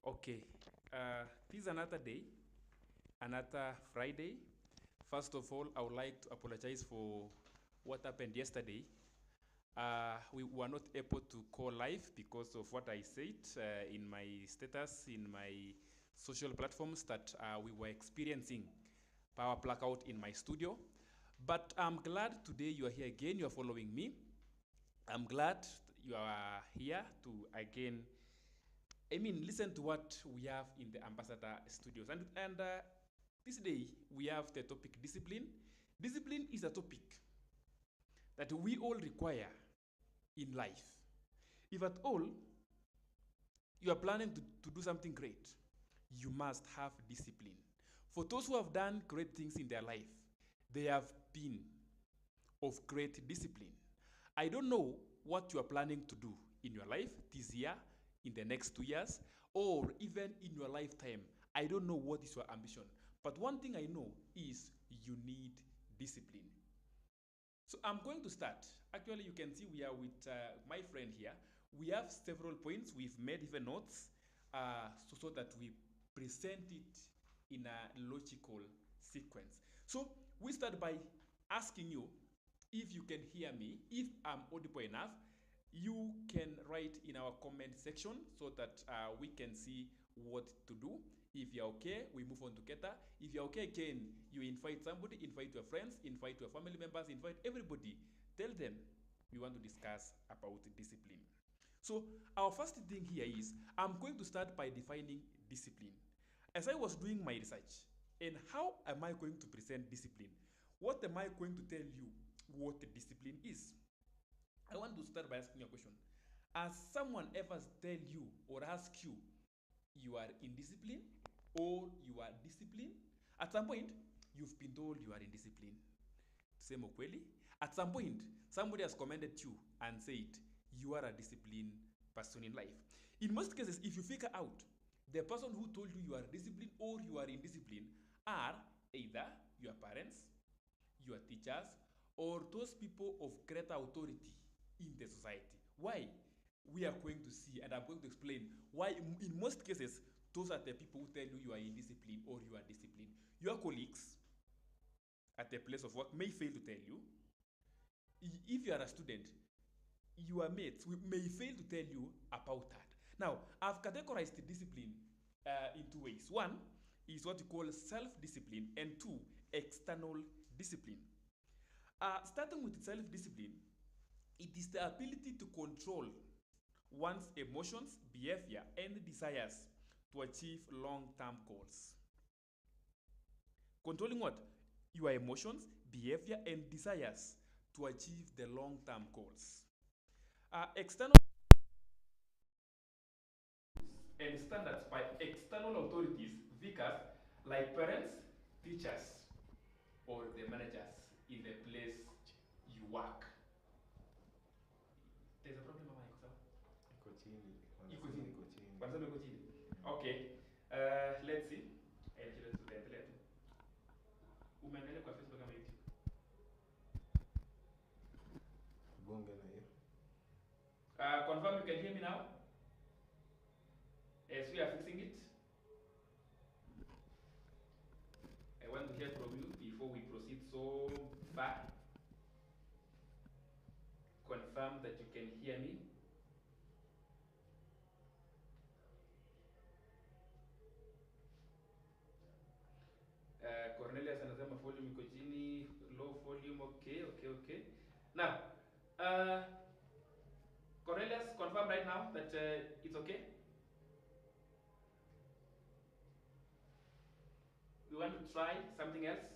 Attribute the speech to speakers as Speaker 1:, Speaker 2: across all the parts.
Speaker 1: Okay, this is another day, another Friday. First of all, I would like to apologize for what happened yesterday. We were not able to call live because of what I said in my status, in my social platforms, that we were experiencing power blackout in my studio. But I'm glad today you are here again, you are following me. I'm glad you are here to again listen to what we have in the Ambassador Studios. And this day we have the topic discipline. Discipline is a topic that we all require in life. If at all you are planning to do something great, you must have discipline. For those who have done great things in their life, they have been of great discipline. I don't know what you are planning to do in your life this year, in the next 2 years, or even in your lifetime. I don't know what is your ambition. But one thing I know is you need discipline. So I'm going to start. Actually, you can see we are with my friend here. We have several points. We've made even notes so that we present it in a logical sequence. So we start by asking you if you can hear me, if I'm audible enough. You can write in our comment section so that we can see what to do. If you're okay, we move on together. If you're okay again, you invite somebody, invite your friends, invite your family members, invite everybody. Tell them we want to discuss about discipline. So our first thing here is I'm going to start by defining discipline. As I was doing my research, and how am I going to present discipline? What am I going to tell you what discipline is? I want to start by asking you a question. Has someone ever tell you or ask you you are indisciplined or you are disciplined? At some point, you've been told you are indisciplined. Same ukweli. At some point, somebody has commended you and said you are a disciplined person in life. In most cases, if you figure out the person who told you you are disciplined or you are indisciplined are either your parents, your teachers, or those people of greater authority in the society. Why? We are going to see, and I'm going to explain why, in most cases, those are the people who tell you you are indisciplined or you are disciplined. Your colleagues at the place of work may fail to tell you. If you are a student, your mates may fail to tell you about that. Now, I've categorized the discipline in two ways. One is what you call self-discipline, and two, external discipline. Starting with self-discipline, it is the ability to control one's emotions, behavior, and desires to achieve long-term goals. Controlling what? Your emotions, behavior, and desires to achieve the long-term goals. External and standards by external authorities, vicars, like parents, teachers, or the managers in the place you work. There's a problem, Mama Iko,
Speaker 2: Iko chini,
Speaker 1: iko
Speaker 2: wanasema
Speaker 1: chini.
Speaker 2: iko chini.
Speaker 1: Wanasema iko chini. Okay. Let's see. Tutaendelea tu. Umeangalia kwa Facebook ama YouTube?
Speaker 2: Bonge na hiyo.
Speaker 1: Confirm you can hear me now? As we are fixing it. I want to hear from you before we proceed so far. Confirm that you can hear me. Cornelius anasema volume iko chini, low volume. Okay. Now, uh, Cornelius, confirm right now that it's okay. We want to try something else.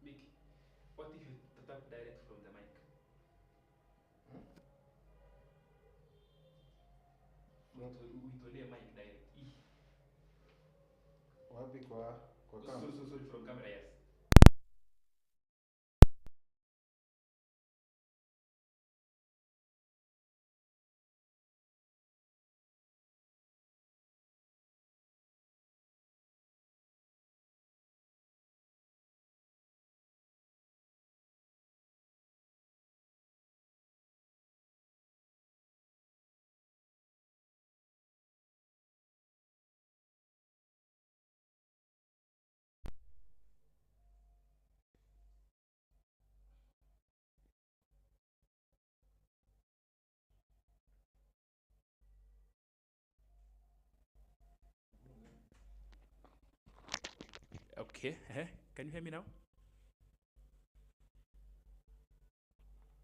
Speaker 1: Mickey, what if you tap direct from the mic?
Speaker 2: Hmm?
Speaker 1: Uitolee mic direct.
Speaker 2: Wapi kwa kama?
Speaker 1: Sorry, from camera, yes. Okay. Can you hear me now?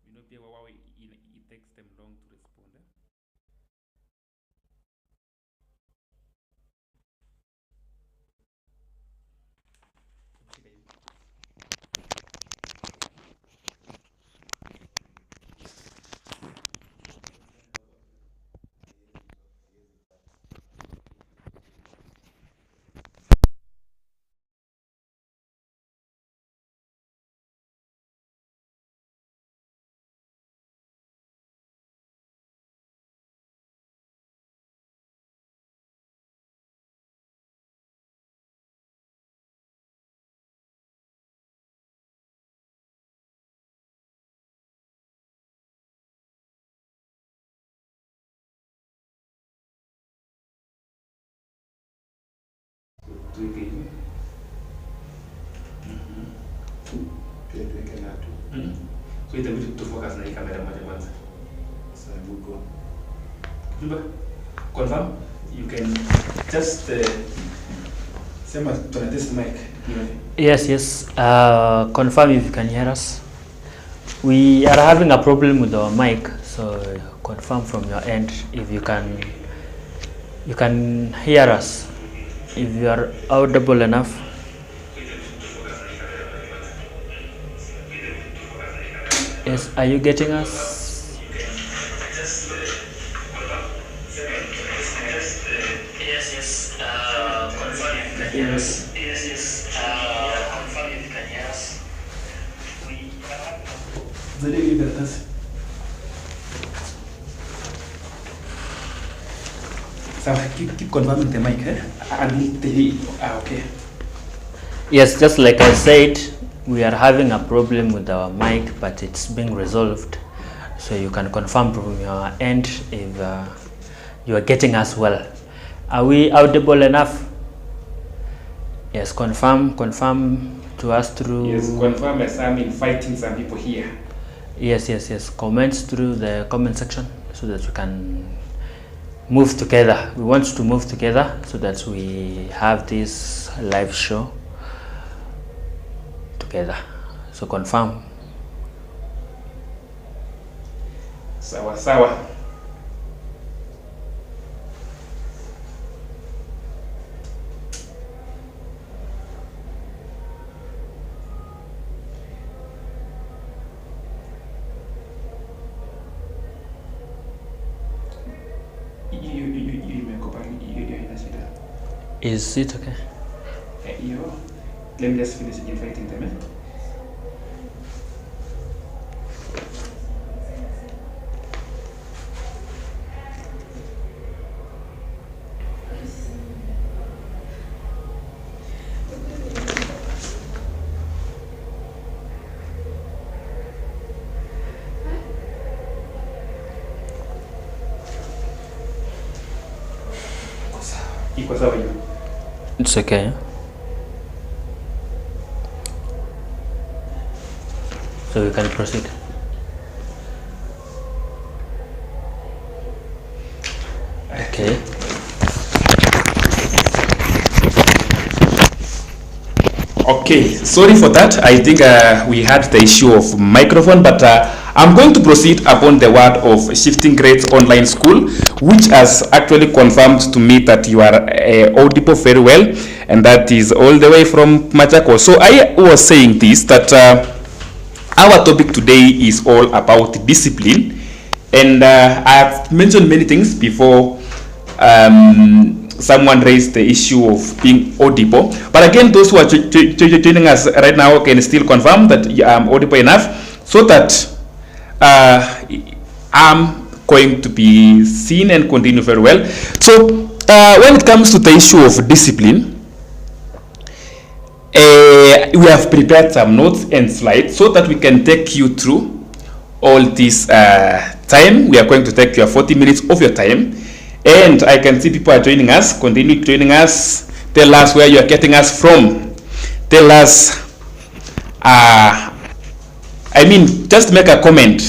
Speaker 1: You know, pia wao it takes them long to respond. Tuweke hivi.
Speaker 2: Pia tuweke na tu.
Speaker 1: So itabidi tufocus na hii kamera moja kwanza.
Speaker 2: Sasa bugo.
Speaker 1: Kumba. Confirm? You can just sema tuna test mic.
Speaker 3: Yes. Confirm if you can hear us. We are having a problem with our mic, so confirm from your end if you can hear us. If you are audible enough. Yes, are you getting us? Yes. Confirm if you can hear us. Confirm if you can hear us.
Speaker 1: So keep confirming the mic, okay.
Speaker 3: Yes, just like I said, we are having a problem with our mic, but it's being resolved. So you can confirm from your end if you are getting us well. Are we audible enough? Yes, confirm to us through.
Speaker 1: Yes, confirm as I'm inviting some people here.
Speaker 3: Yes. Comments through the comment section so that we can move together. We want to move together so that we have this live show together. So confirm.
Speaker 1: Sawa.
Speaker 3: Is it okay?
Speaker 1: Let me just finish inviting them. Iko sawa hiyo?
Speaker 3: It's okay. So we can proceed. Okay.
Speaker 1: Okay, sorry for that. I think we had the issue of microphone, but I'm going to proceed upon the word of Shifting Grades Online School, which has actually confirmed to me that you are audible very well, and that is all the way from Machakos. So I was saying this, that our topic today is all about discipline, and I have mentioned many things before someone raised the issue of being audible. But again, those who are joining us right now can still confirm that I'm audible enough so that I'm going to be seen and continue very well. So when it comes to the issue of discipline, we have prepared some notes and slides so that we can take you through all this time. We are going to take your 40 minutes of your time. And I can see people are joining us. Continue joining us. Tell us where you are getting us from. Tell us, just make a comment.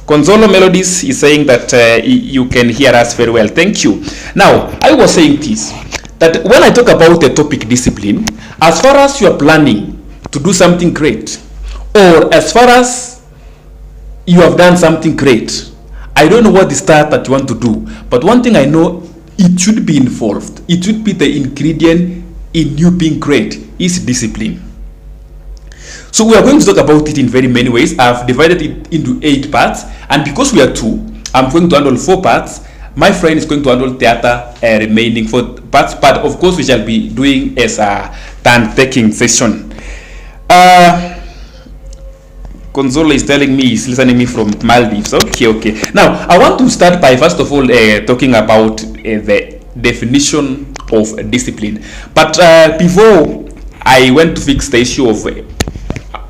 Speaker 1: Consolo Melodies is saying that you can hear us very well. Thank you. Now, I was saying this, that when I talk about the topic discipline, as far as you are planning to do something great, or as far as you have done something great, I don't know what the start that you want to do, but one thing I know, it should be involved. It should be the ingredient in you being great is discipline. So we are going to talk about it in very many ways. I've divided it into 8 parts, and because we are 2, I'm going to handle 4 parts. My friend is going to handle the other remaining 4 parts, but of course we shall be doing as a turn-taking session. Consola is telling me he's listening me from Maldives. Okay. Now, I want to start by first of all talking about the definition of discipline. But before I went to fix the issue of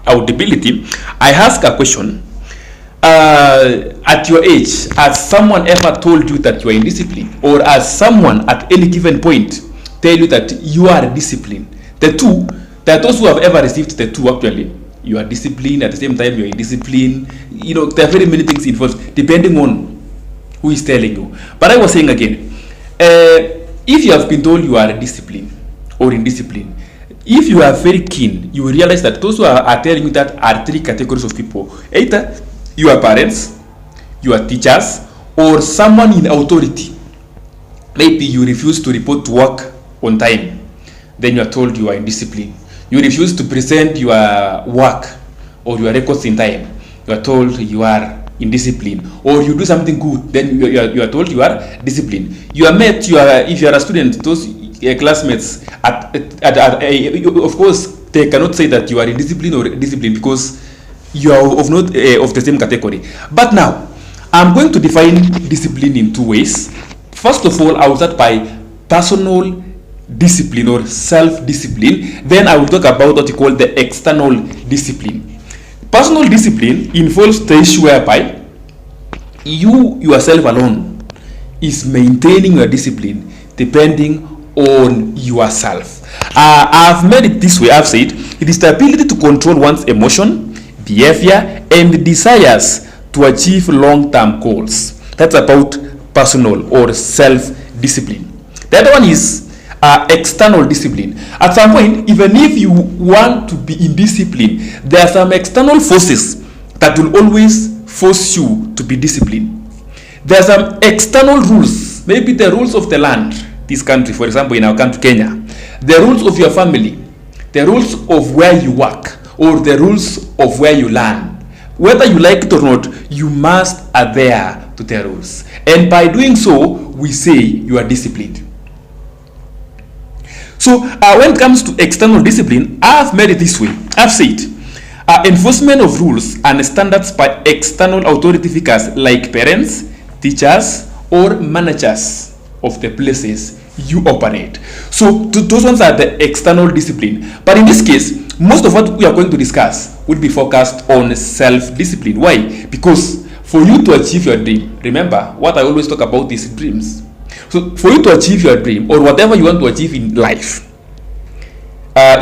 Speaker 1: audibility, I ask a question. At your age, has someone ever told you that you are indisciplined, or has someone at any given point tell you that you are disciplined? The two, there are those who have ever received the two actually. You are disciplined, at the same time you are indisciplined. You know, there are very many things involved depending on who is telling you. But I was saying again, if you have been told you are disciplined or indisciplined, if you are very keen, you will realize that those who are telling you that are 3 categories of people. Either your parents, your teachers, or someone in authority. Maybe you refuse to report to work on time, then you are told you are indisciplined. You refuse to present your work or your records in time, you are told you are indisciplined. Or you do something good, then you are told you are disciplined. You are met, if you are a student, those classmates, of course, they cannot say that you are indisciplined or disciplined because you are of not of the same category. But now, I'm going to define discipline in 2 ways. First of all, I will start by personal discipline or self-discipline. Then I will talk about what you call the external discipline. Personal discipline involves the issue whereby you yourself alone is maintaining your discipline depending on yourself. I've made it this way. I've said it is the ability to control one's emotion, behavior, and desires to achieve long-term goals. That's about personal or self-discipline. The other one is external discipline. At some point, even if you want to be indisciplined, there are some external forces that will always force you to be disciplined. There are some external rules, maybe the rules of the land, this country, for example, in our country, Kenya, the rules of your family, the rules of where you work, or the rules of where you learn. Whether you like it or not, you must adhere to the rules. And by doing so, we say you are disciplined. So when it comes to external discipline, I've made it this way. I've said enforcement of rules and standards by external authority figures like parents, teachers, or managers of the places you operate. So those ones are the external discipline. But in this case, most of what we are going to discuss will be focused on self-discipline. Why? Because for you to achieve your dream, remember what I always talk about is dreams. So for you to achieve your dream or whatever you want to achieve in life,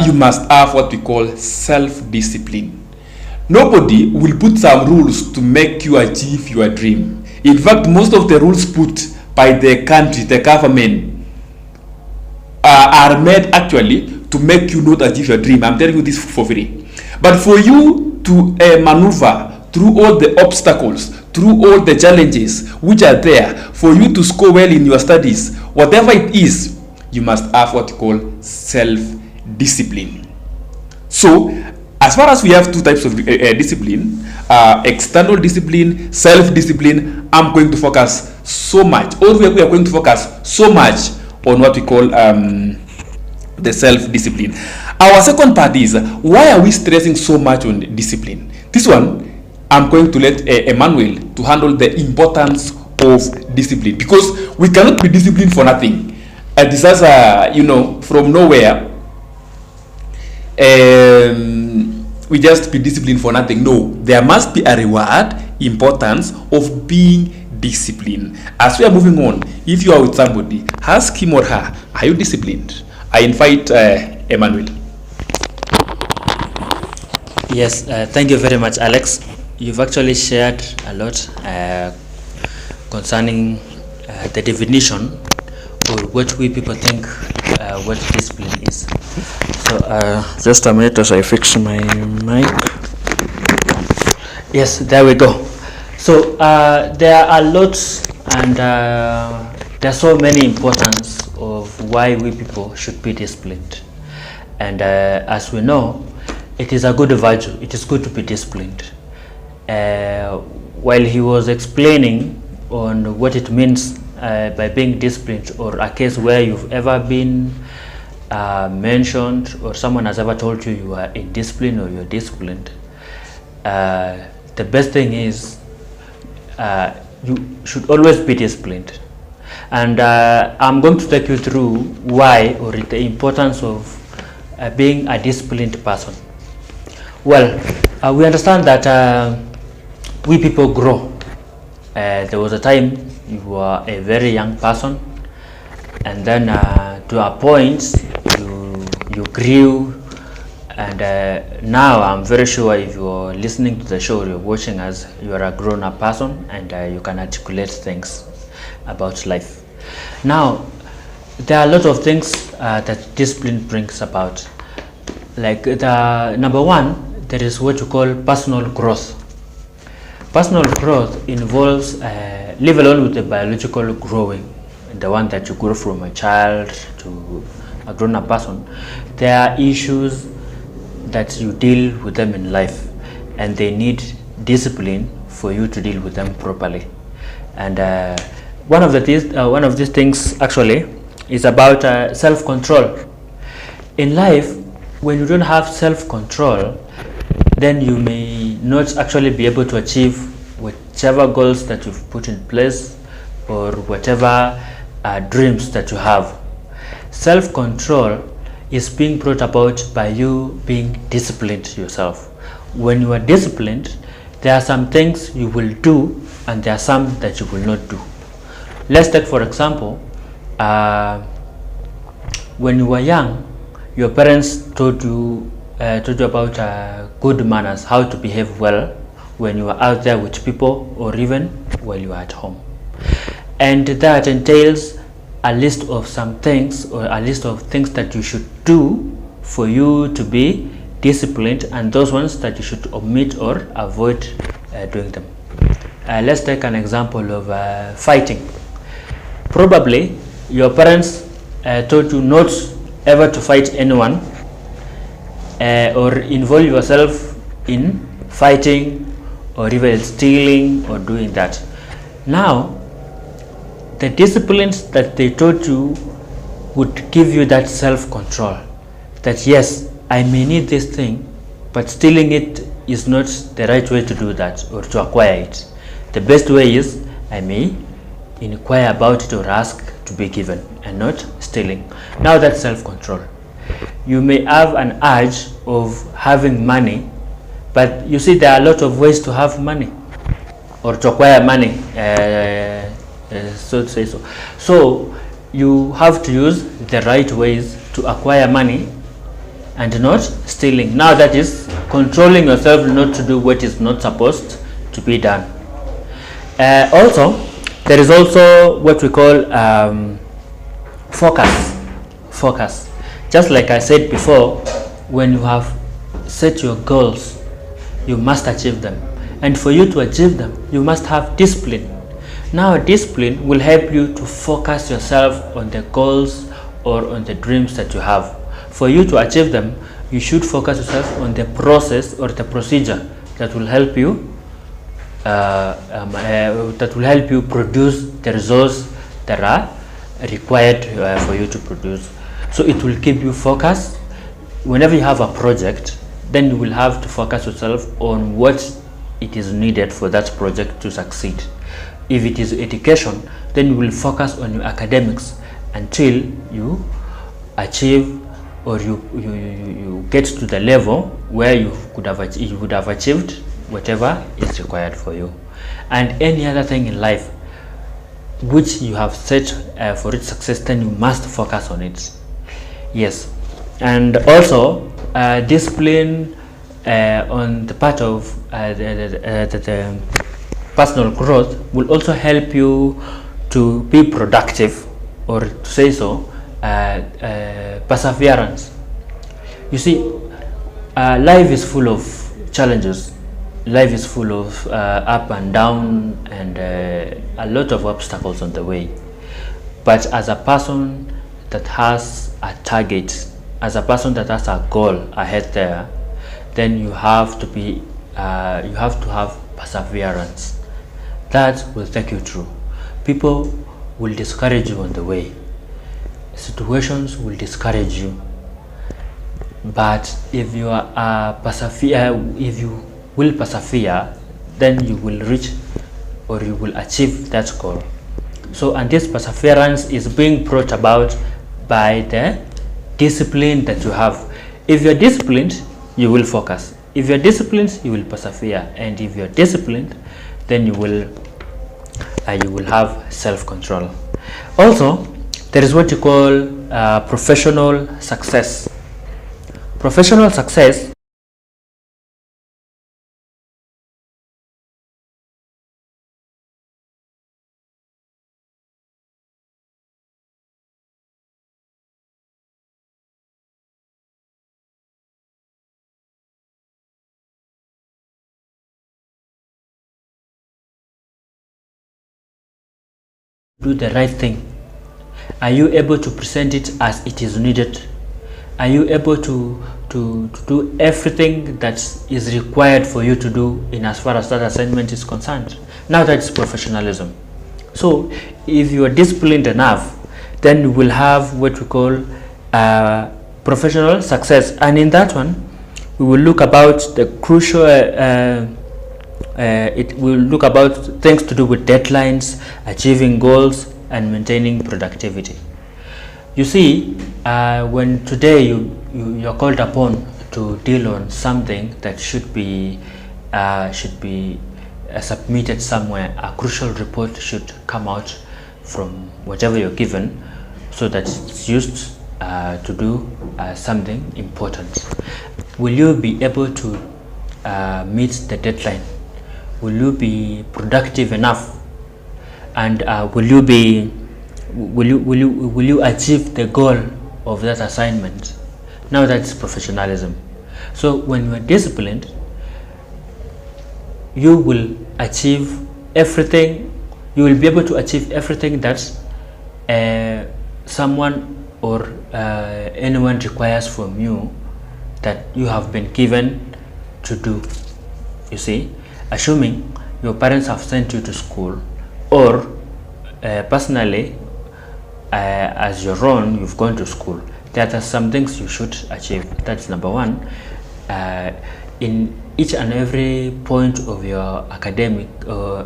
Speaker 1: you must have what we call self-discipline. Nobody will put some rules to make you achieve your dream. In fact, most of the rules put by the country, the government, are made actually to make you not achieve your dream. I'm telling you this for free. But for you to maneuver through all the obstacles, through all the challenges which are there, for you to score well in your studies, whatever it is, you must have what you call self-discipline. So, as far as we have 2 types of discipline, external discipline, self-discipline, I'm going to focus so much, or we are going to focus so much on what we call the self-discipline. Our second part is, why are we stressing so much on discipline? This one, I'm going to let Emmanuel to handle the importance of discipline, because we cannot be disciplined for nothing. This is, from nowhere, we just be disciplined for nothing. No, there must be a reward, importance of being disciplined. As we are moving on, if you are with somebody, ask him or her, are you disciplined? I invite Emmanuel.
Speaker 3: Yes, thank you very much, Alex. You've actually shared a lot concerning the definition or what we people think what discipline is. So just a minute as I fix my mic. Yes, there we go. So there are lots, and there are so many importance of why we people should be disciplined. And as we know, it is a good virtue. It is good to be disciplined. While he was explaining on what it means by being disciplined, or a case where you've ever been mentioned, or someone has ever told you you are indisciplined or you're disciplined, the best thing is you should always be disciplined. And I'm going to take you through why, or the importance of being a disciplined person. Well, we understand that we people grow. There was a time you were a very young person, and then to a point you grew, and now I'm very sure if you're listening to the show or you're watching us, you are a grown-up person, and you can articulate things about life. Now, there are a lot of things that discipline brings about. Like the number one, there is what you call personal growth. Personal growth involves, leave alone with the biological growing, the one that you grow from a child to a grown-up person. There are issues that you deal with them in life, and they need discipline for you to deal with them properly. And one of these things actually is about self-control. In life, when you don't have self-control, then you may not actually be able to achieve whichever goals that you've put in place, or whatever dreams that you have. Self-control is being brought about by you being disciplined yourself. When you are disciplined, there are some things you will do, and there are some that you will not do. Let's take, for example, when you were young, your parents told you about good manners, how to behave well when you are out there with people, or even while you are at home. And that entails a list of some things, or a list of things that you should do for you to be disciplined, and those ones that you should omit or avoid doing them. Let's take an example of fighting. Probably your parents told you not ever to fight anyone, or involve yourself in fighting, or even stealing, or doing that. Now, the disciplines that they taught you would give you that self-control, that yes, I may need this thing, but stealing it is not the right way to do that, or to acquire it. The best way is I may inquire about it or ask to be given, and not stealing. Now that's self-control. You may have an urge of having money, but you see there are a lot of ways to have money, or to acquire money, so to say so. So you have to use the right ways to acquire money, and not stealing. Now that is controlling yourself not to do what is not supposed to be done. Also, there is also what we call focus. Just like I said before, when you have set your goals, you must achieve them, and for you to achieve them, you must have discipline. Now discipline will help you to focus yourself on the goals, or on the dreams that you have. For you to achieve them, you should focus yourself on the process, or the procedure that will help you produce the results that are required for you to produce. So it will keep you focused. Whenever you have a project, then you will have to focus yourself on what it is needed for that project to succeed. If it is education, then you will focus on your academics until you achieve, or you get to the level where you would have achieved whatever is required for you. And any other thing in life which you have set for its success, then you must focus on it. Yes. And also discipline on the part of the personal growth will also help you to be productive, or to say so, perseverance. You see, life is full of challenges. Life is full of up and down and a lot of obstacles on the way. But as a person that has a target, as a person that has a goal ahead there, then you have to be, you have to have perseverance. That will take you through. People will discourage you on the way. Situations will discourage you. But if you are if you will persevere, then you will reach or you will achieve that goal. So, and this perseverance is being brought about by the discipline that you have. If you're disciplined, you will focus. If you're disciplined, you will persevere. And if you're disciplined, then you will have self-control. Also, there is what you call professional success. Professional success do the right thing. Are you able to present it as it is needed? Are you able to do everything that is required for you to do in as far as that assignment is concerned? Now that's professionalism. So if you are disciplined enough, then you will have what we call professional success. And in that one, we will look about the crucial it will look about things to do with deadlines, achieving goals, and maintaining productivity. You see, when today you're called upon to deal on something that should be submitted somewhere, a crucial report should come out from whatever you're given, so that it's used to do something important. Will you be able to meet the deadline? Will you be productive enough? And will you achieve the goal of that assignment? Now that's professionalism. So when you are disciplined, you will achieve everything. You will be able to achieve everything that someone or anyone requires from you that you have been given to do. You see, assuming your parents have sent you to school, or personally as your own, you've gone to school, there are some things you should achieve. That's number one. In each and every point of your academic or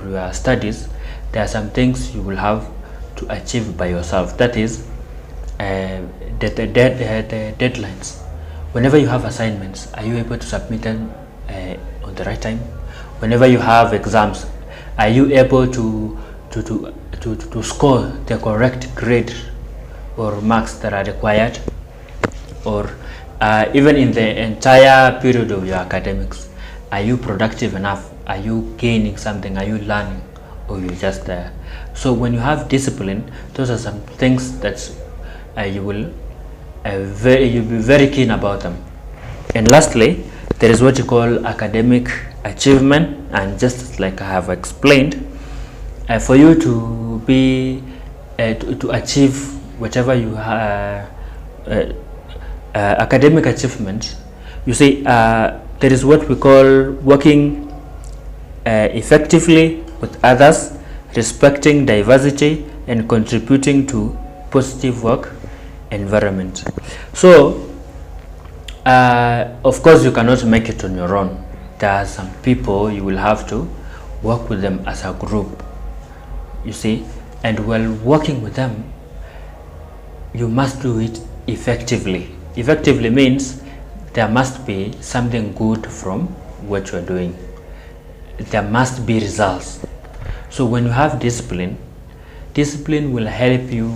Speaker 3: your studies, there are some things you will have to achieve by yourself. That is the deadlines. Whenever you have assignments, are you able to submit them on the right time? Whenever you have exams, are you able to score the correct grade or marks that are required? Or even in the entire period of your academics, are you productive enough? Are you gaining something? Are you learning? Or you're just there? So when you have discipline, those are some things that you'll be very keen about them. And lastly, there is what you call academic achievement. And just like I have explained, for you to be to achieve whatever you academic achievement, you see, there is what we call working effectively with others, respecting diversity, and contributing to positive work environment. So of course you cannot make it on your own. There are some people you will have to work with them as a group, you see, and while working with them, you must do it effectively. Effectively means there must be something good from what you are doing. There must be results. So when you have discipline, discipline will help you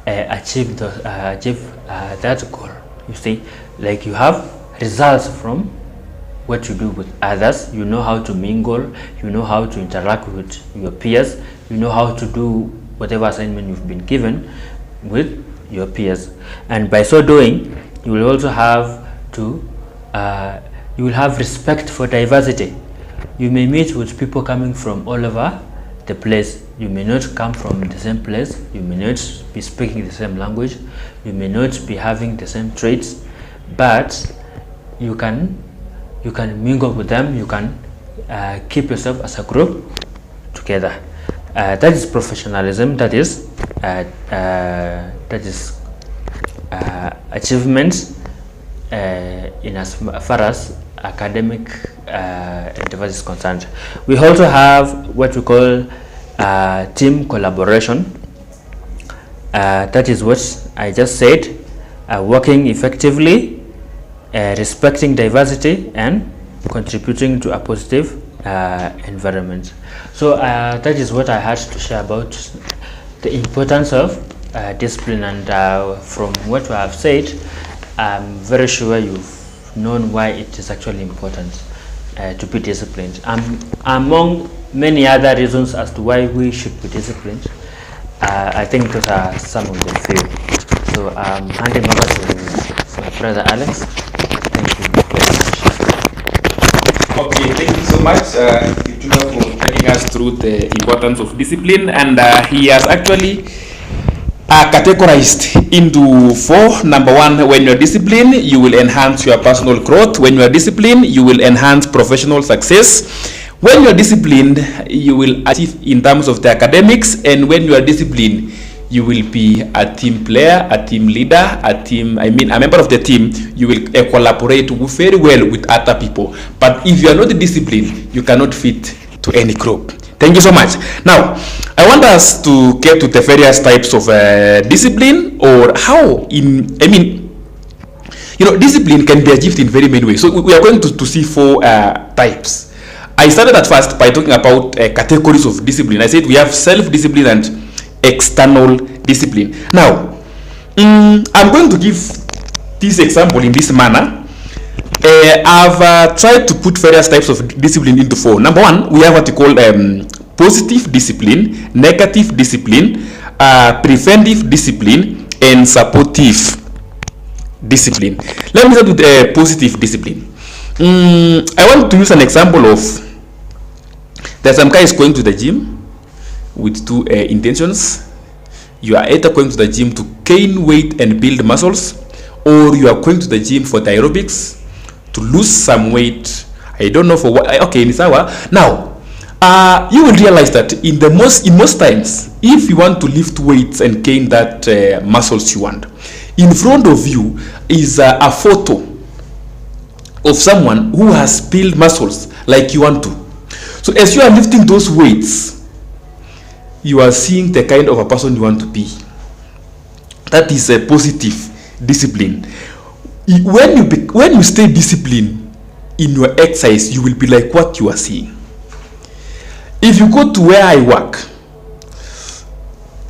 Speaker 3: achieve that goal. You see, like you have results from what you do with others. You know how to mingle, you know how to interact with your peers, you know how to do whatever assignment you've been given, with your peers, and by so doing you will also have to you will have respect for diversity. You may meet with people coming from all over the place. You may not come from the same place, you may not be speaking the same language, you may not be having the same traits, but you can mingle with them. You can keep yourself as a group together. That is professionalism. That is achievements in as far as academic endeavors is concerned. We also have what we call team collaboration. That is what I just said, working effectively, respecting diversity, and contributing to a positive environment. So that is what I had to share about the importance of discipline, and from what I have said, I'm very sure you've known why it is actually important to be disciplined. Among many other reasons as to why we should be disciplined, I think those are some of the few. So I'm handing over to my brother Alex. Thank you very much.
Speaker 1: Okay, thank you so much, Kipchumba, for taking us through the importance of discipline, and he has actually categorized into 4. Number 1, when you're disciplined, you will enhance your personal growth. When you are disciplined, you will enhance professional success. When you are disciplined, you will achieve in terms of the academics, and when you are disciplined, you will be a team player, a team leader, a member of the team. You will collaborate very well with other people. But if you are not disciplined, you cannot fit to any group. Thank you so much. Now, I want us to get to the various types of discipline, or how discipline can be achieved in very many ways. So we are going to see 4 types. I started at first by talking about categories of discipline. I said we have self-discipline and external discipline. Now, I'm going to give this example in this manner. I've tried to put various types of discipline into 4. Number 1, we have what we call positive discipline, negative discipline, preventive discipline, and supportive discipline. Let me start with positive discipline. I want to use an example of, there's some guys going to the gym with 2 intentions. You are either going to the gym to gain weight and build muscles, or you are going to the gym for the aerobics, to lose some weight. I don't know for what. Okay, now you will realize that in most times, if you want to lift weights and gain that muscles you want, in front of you is a photo of someone who has built muscles like you want to. So as you are lifting those weights, you are seeing the kind of a person you want to be. That is a positive discipline. When you stay disciplined in your exercise, you will be like what you are seeing. If you go to where I work,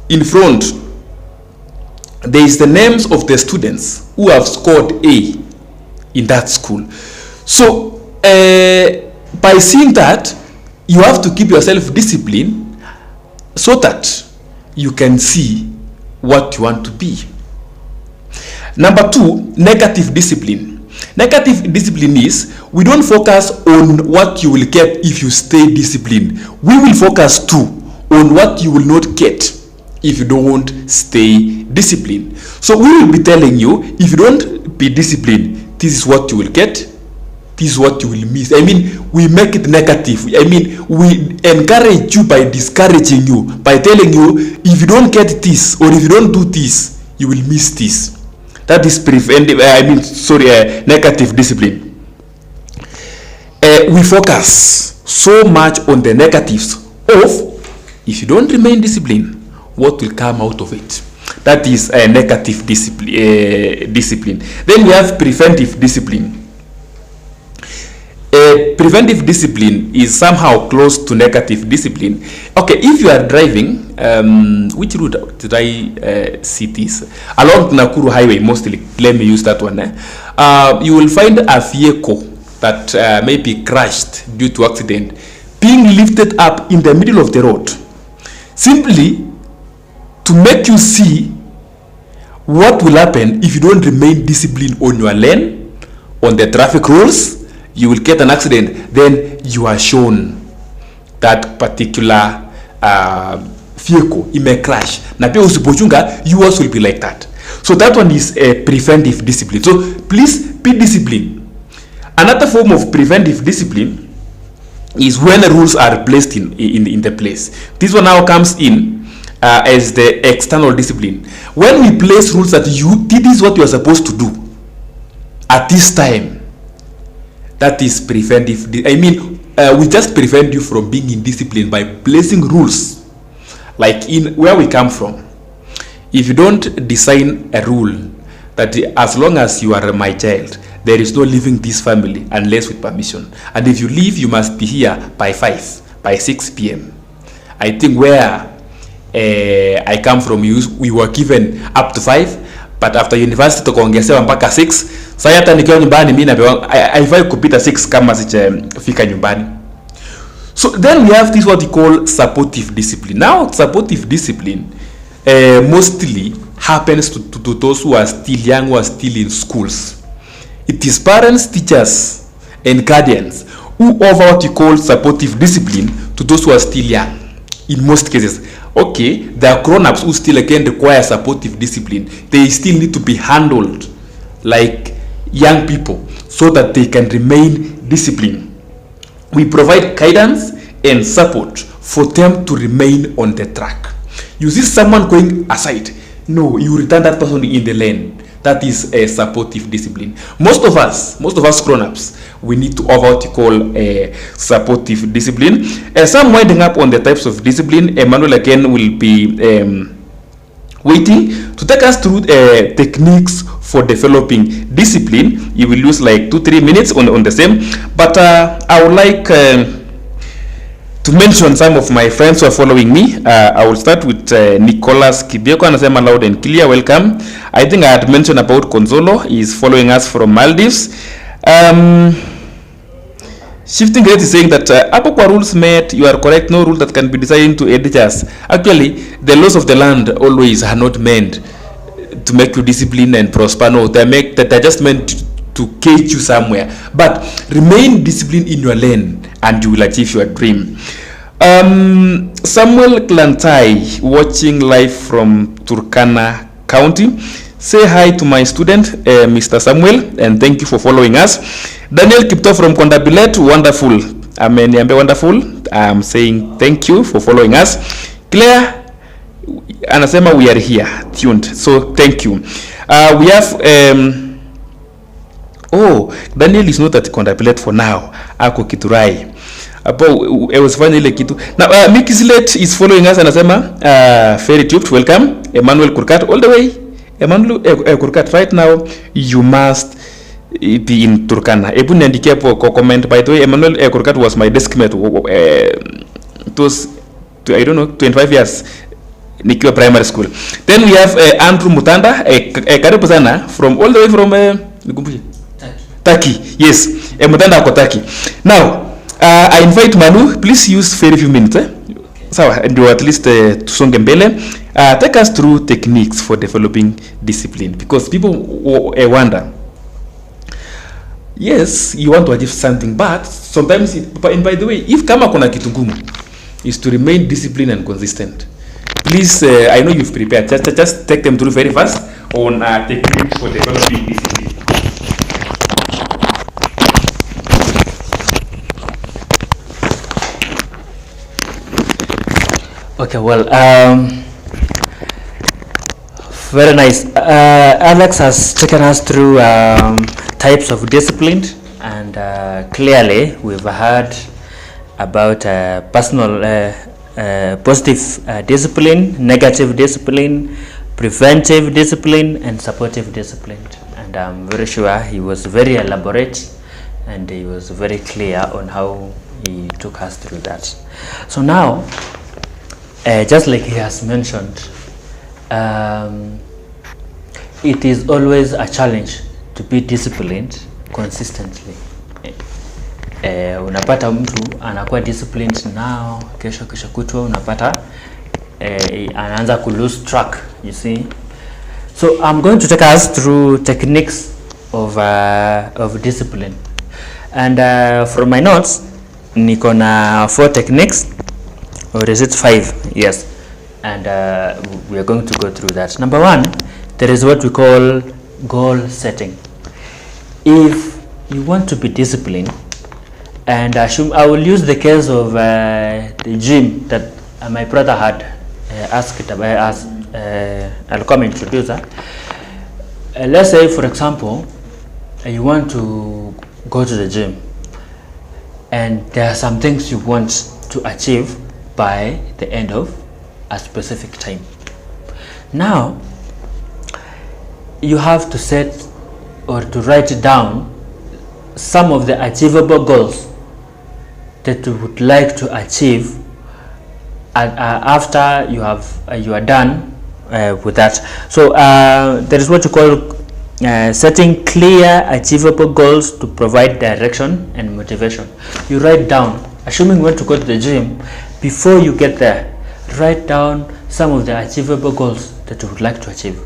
Speaker 1: in front there is the names of the students who have scored A in that school. So by seeing that, you have to keep yourself disciplined so that you can see what you want to be. Number 2, negative discipline. Negative discipline is, we don't focus on what you will get if you stay disciplined. We will focus too on what you will not get if you don't stay disciplined. So we will be telling you, if you don't be disciplined, this is what you will get, this is what you will miss. We make it negative. We encourage you by discouraging you, by telling you, if you don't get this, or if you don't do this, you will miss this. That is negative discipline. We focus so much on the negatives of, if you don't remain disciplined, what will come out of it. That is a negative discipline. Then we have preventive discipline. Preventive discipline is somehow close to negative discipline. Okay, if you are driving, which route did I see this? Along Nakuru Highway, mostly. Let me use that one. You will find a vehicle that may be crashed due to accident being lifted up in the middle of the road, simply to make you see what will happen if you don't remain disciplined on your lane, on the traffic rules? You will get an accident. Then you are shown that particular vehicle may crash. Na pia usipochunga, yours will be like that. So that one is a preventive discipline. So please be disciplined. Another form of preventive discipline is when the rules are placed in the place. This one now comes in as the external discipline. When we place rules that this is what you are supposed to do at this time, that is preventive. I mean, we just prevent you from being indisciplined by placing rules. Like in where we come from, if you don't design a rule that as long as you are my child, there is no leaving this family unless with permission, and if you leave, you must be here by 5, by 6 p.m. I think where I come from, we were given up to 5, but after university tukaongezewa mpaka 6. Sasa hata nikiwa nyumbani mimi napewa haifai kupita 6 kama fika nyumbani. So then we have this what we call supportive discipline. Now supportive discipline mostly happens to those who are still young, who are still in schools. It is parents, teachers, and guardians who offer what you call supportive discipline to those who are still young. In most cases, okay, there are grown-ups who still again require supportive discipline. They still need to be handled like young people so that they can remain disciplined. We provide guidance and support for them to remain on the track. You see someone going aside, no, you return that person in the lane. That is a supportive discipline. Most of us grown-ups, we need to offer what you call a supportive discipline. Some winding up on the types of discipline. Emmanuel again will be waiting to take us through techniques for developing discipline. You will use like 2-3 minutes on the same. But I would like to mention some of my friends who are following me. I will start with Nicholas Kibieko, anasema loud and clear, welcome. I think I had mentioned about Consolo, he is following us from Maldives. Shifting Great is saying that Apokwa rules met, you are correct, no rule that can be designed to editors. Actually, the laws of the land always are not meant to make you disciplined and prosper. No, they're just meant to cage you somewhere. But remain disciplined in your lane and you will achieve your dream. Samuel Klantai, watching live from Turkana County. Say hi to my student, Mr. Samuel, and thank you for following us. Daniel Kipto from Kondabilet, wonderful. Ameniambe wonderful. I'm saying thank you for following us. Claire, anasema we are here, tuned. So thank you. We have Daniel is not at Kondabilet for now. Ako Kiturai. I was finding ile kitu. Now Mickey Zilet is following us, anasema very tuned, welcome. Emmanuel Kurkat all the way. Emmanuel Kurkat, right now you must be in Turkana. Ebu niandikie hapo comment. By the way, Emmanuel Kurkat was my desk mate. It was, I don't know, 25 years nikiwa primary school. Then we have Andrew Mutanda, karibu sana, from all the way from Turkey. Yes, Mutanda ako Turkey. Now I invite Manu, please use very few minutes. Sawa, ndio at least tusonge mbele. Take us through techniques for developing discipline, because people wonder, yes, you want to achieve something, but sometimes and by the way, if kama kuna kitu ngumu is to remain disciplined and consistent. Please, I know you've prepared, just take them through very fast on techniques for developing discipline.
Speaker 3: Okay, well, very nice. Alex has taken us through types of discipline, and clearly we've heard about personal positive discipline, negative discipline, preventive discipline, and supportive discipline. And I'm very sure he was very elaborate and he was very clear on how he took us through that. So now, just like he has mentioned, it is always a challenge to be disciplined consistently. Unapata mtu anakuwa disciplined now, kesho kutwa unapata anaanza ku lose track, you see. So I'm going to take us through techniques of discipline, and from my notes niko na 4 techniques, or is it 5? Yes, and we are going to go through that. Number 1, there is what we call goal setting. If you want to be disciplined, and I will use the case of the gym that my brother had asked us. I'll come introduce her. Let's say, for example, you want to go to the gym, and there are some things you want to achieve by the end of a specific time. Now, you have to set or to write down some of the achievable goals that you would like to achieve after you are done with that. So there is what you call setting clear achievable goals to provide direction and motivation. You write down, assuming you want to go to the gym, before you get there, write down some of the achievable goals that you would like to achieve.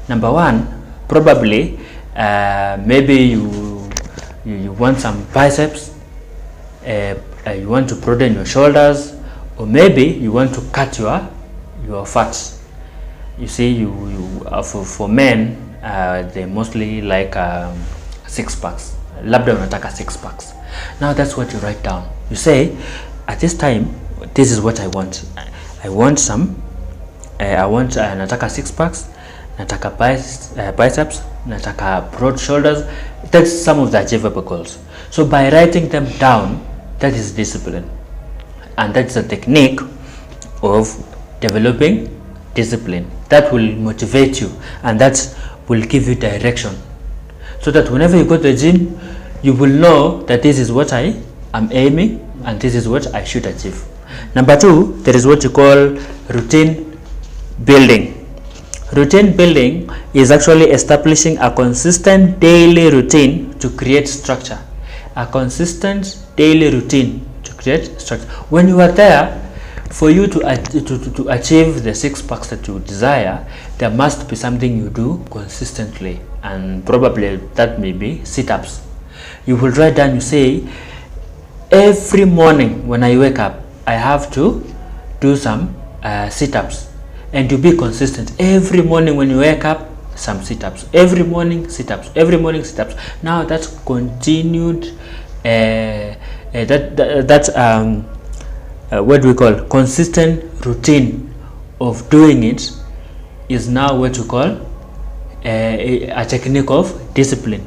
Speaker 3: Number 1, probably maybe you want some biceps, you want to broaden your shoulders, or maybe you want to cut your fats. You see, for men, they mostly like 6 packs. Labda unataka 6 packs. Now that's what you write down. You say, at this time, this is what I want. I want nataka 6 packs, nataka biceps, nataka broad shoulders. That's some of the achievable goals. So by writing them down, that is discipline, and that's a technique of developing discipline that will motivate you, and that will give you direction, so that whenever you go to the gym, you will know that this is what I am aiming and this is what I should achieve. Number 2, there is what you call routine building. Routine building is actually establishing a consistent daily routine to create structure. A consistent daily routine to create structure. When you are there, for you to achieve the 6 packs that you desire, there must be something you do consistently, and probably that may be sit-ups. You will write down, you say, every morning when I wake up, I have to do some sit-ups, and to be consistent. Every morning when you wake up, some sit-ups. Every morning sit-ups. Every morning sit-ups. Now that's continued. What we call consistent routine of doing it is now what you call a technique of discipline.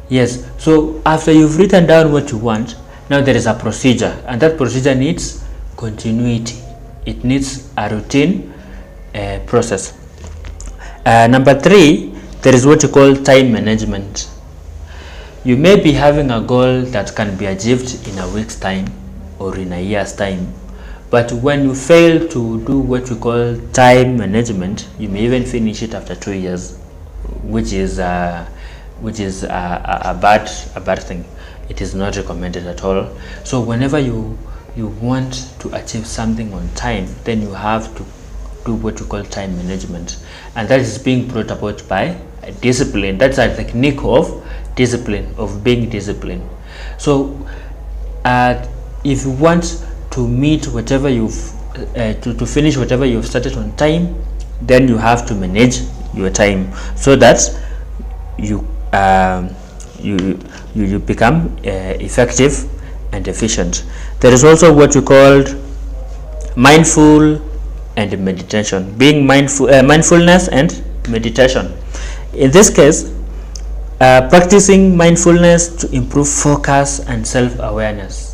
Speaker 3: Yes, so after you've written down what you want, now there is a procedure, and that procedure needs continuity. It needs a routine process. Number 3, there is what you call time management. You may be having a goal that can be achieved in a week's time or in a year's time, but when you fail to do what we call time management, you may even finish it after 2 years, which is a bad thing. It is not recommended at all. So whenever you want to achieve something on time, then you have to do what you call time management, and that is being brought about by discipline. That's a technique of discipline, of being disciplined. So if you want to meet whatever you've to finish whatever you've started on time, then you have to manage your time so that you become effective and efficient. There is also what you called mindful and meditation, being mindfulness and meditation. In this case, practicing mindfulness to improve focus and self-awareness.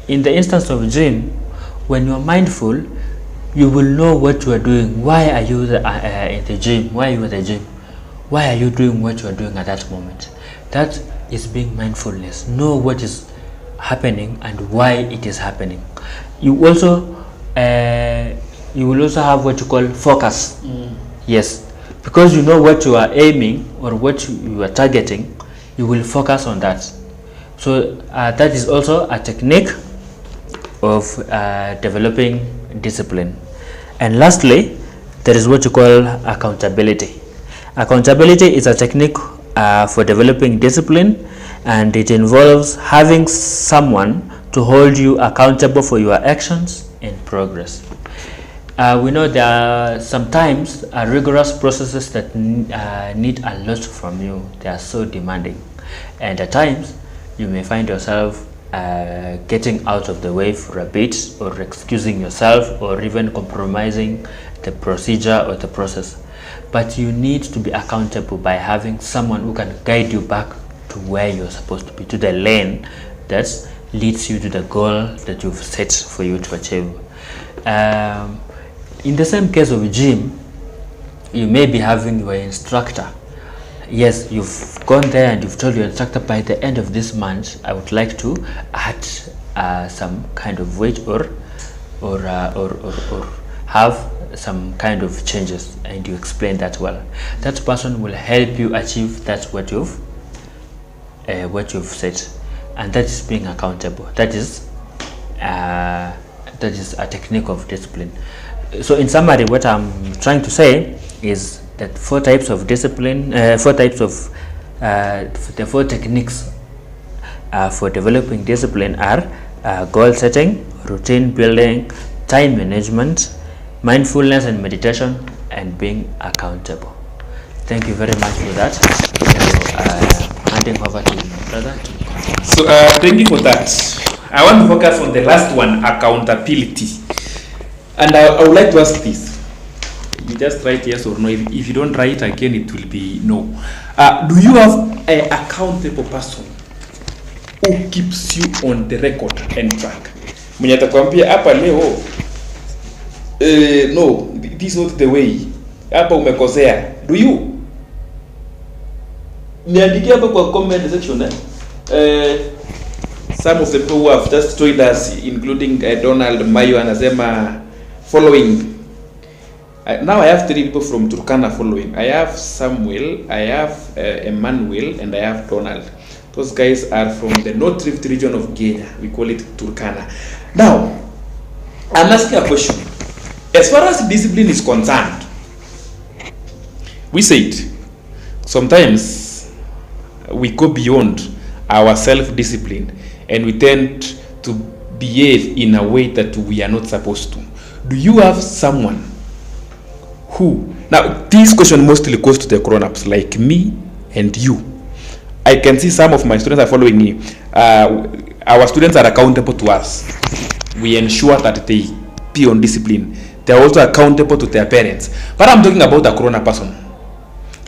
Speaker 3: In the instance of gym, when you are mindful, you will know what you are doing. Why are you in the gym? Why are you at the gym? Why are you doing what you are doing at that moment? That is being mindfulness. Know what is happening and why it is happening. You also will also have what you call focus. Yes, because you know what you are aiming or what you are targeting, you will focus on that. So that is also a technique of developing discipline. And lastly, there is what you call accountability. Accountability is a technique for developing discipline, and it involves having someone to hold you accountable for your actions and progress. We know there are sometimes rigorous processes that need a lot from you. They are so demanding, and at times you may find yourself getting out of the way for a bit, or excusing yourself, or even compromising the procedure or the process. But you need to be accountable by having someone who can guide you back to where you're supposed to be, to the lane that leads you to the goal that you've set for you to achieve. In the same case of gym, you may be having your instructor. Yes, you've gone there and you've told your instructor, by the end of this month I would like to add some kind of weight or have some kind of changes, and you explain that well. That person will help you achieve that what you've set, and that is being accountable. That is a technique of discipline. So in summary, what I'm trying to say is that 4 types of discipline, the 4 techniques for developing discipline are goal setting, routine building, time management, mindfulness and meditation, and being accountable. Thank you very much for that. Handing over to my brother.
Speaker 1: So thank you for that. I want to focus on the last one, accountability. And I would like to ask this. You just write yes or no. If you don't write again, it will be no. Do you have an accountable person who keeps you on the record and track? Mwenye atakwambia hapa leo no, this is not the way. Hapa umekosea. Do you? Niandikia hapa kwa comment section some of the people who have just joined us, including Donald Mayo, anasema following. Now I have 3 people from Turkana following. I have Samuel, I have Emmanuel, and I have Donald. Those guys are from the North Rift region of Kenya. We call it Turkana. Now, I'm asking a question. As far as discipline is concerned, we said sometimes we go beyond our self-discipline and we tend to behave in a way that we are not supposed to. Do you have someone who, now this question mostly goes to the grown-ups like me and you. I can see some of my students are following me. Our students are accountable to us. We ensure that they be on discipline. They are also accountable to their parents. But I'm talking about a grown-up person,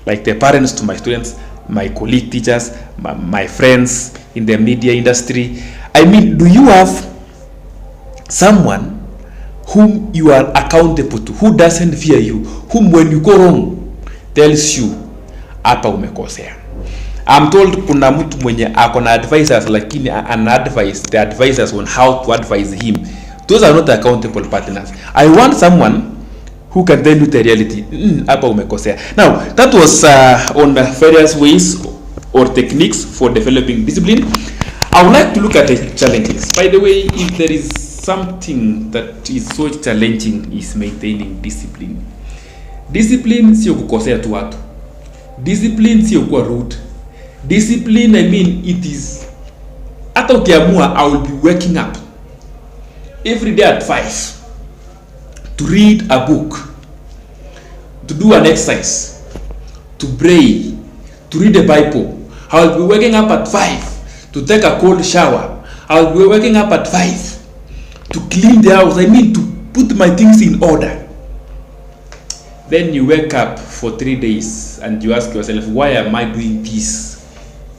Speaker 1: like the parents to my students, my colleague teachers, my friends in the media industry. I mean, do you have someone whom you are accountable to, who doesn't fear you, whom when you go wrong tells you hapa umekosea? I'm told kuna mtu mwenye akona advisors, lakini an advice the advisors on how to advise him. Those are not accountable partners. I want someone who can tell you the reality. Hapa umekosea. Now, that was on various ways or techniques for developing discipline. I would like to look at the challenges. By the way, if there is something that is so challenging is maintaining discipline. Discipline sio kukosea tu watu. Discipline sio kuwa rude. Discipline, I mean, it is hata ukiamua I will be waking up every day at 5 to read a book, to do an exercise, to pray, to read the Bible. I will be waking up at 5 to take a cold shower. I will be waking up at 5 to clean the house. I mean, to put my things in order. Then you wake up for 3 days and you ask yourself, why am I doing this?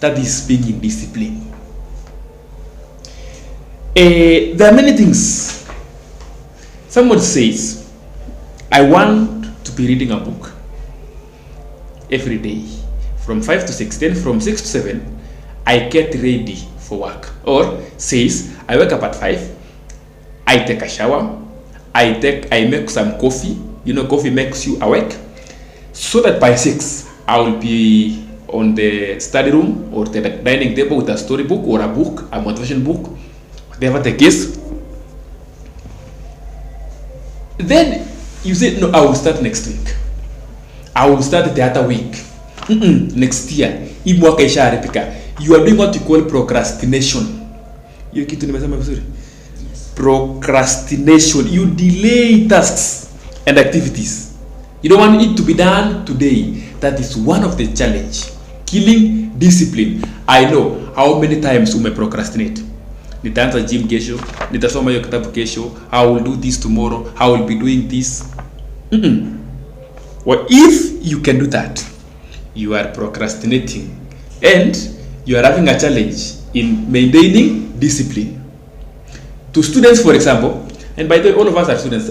Speaker 1: That is being in discipline. There are many things. Someone says, I want to be reading a book every day from 5 to 6. Then from 6 to 7, I get ready for work. Or says, I wake up at 5, I take a shower, I make some coffee. You know, coffee makes you awake. So that by 6, I will be on the study room or the dining table with a storybook or a book, a motivation book, whatever the case. Then you say, no, I will start next week. I will start the other week. Next year. Hii mwaka ishaharibika. You are doing what you call procrastination. Hiyo kitu nimesema vizuri? Procrastination. You delay tasks and activities. You don't want it to be done today. That is one of the challenge. Killing discipline. I know how many times ume procrastinate. Nitaanza gym kesho, nitasoma hiyo kitabu kesho, I will do this tomorrow, I will be doing this. Well, if you can do that, you are procrastinating and you are having a challenge in maintaining discipline. To students, for example, and by the way, all of us are students,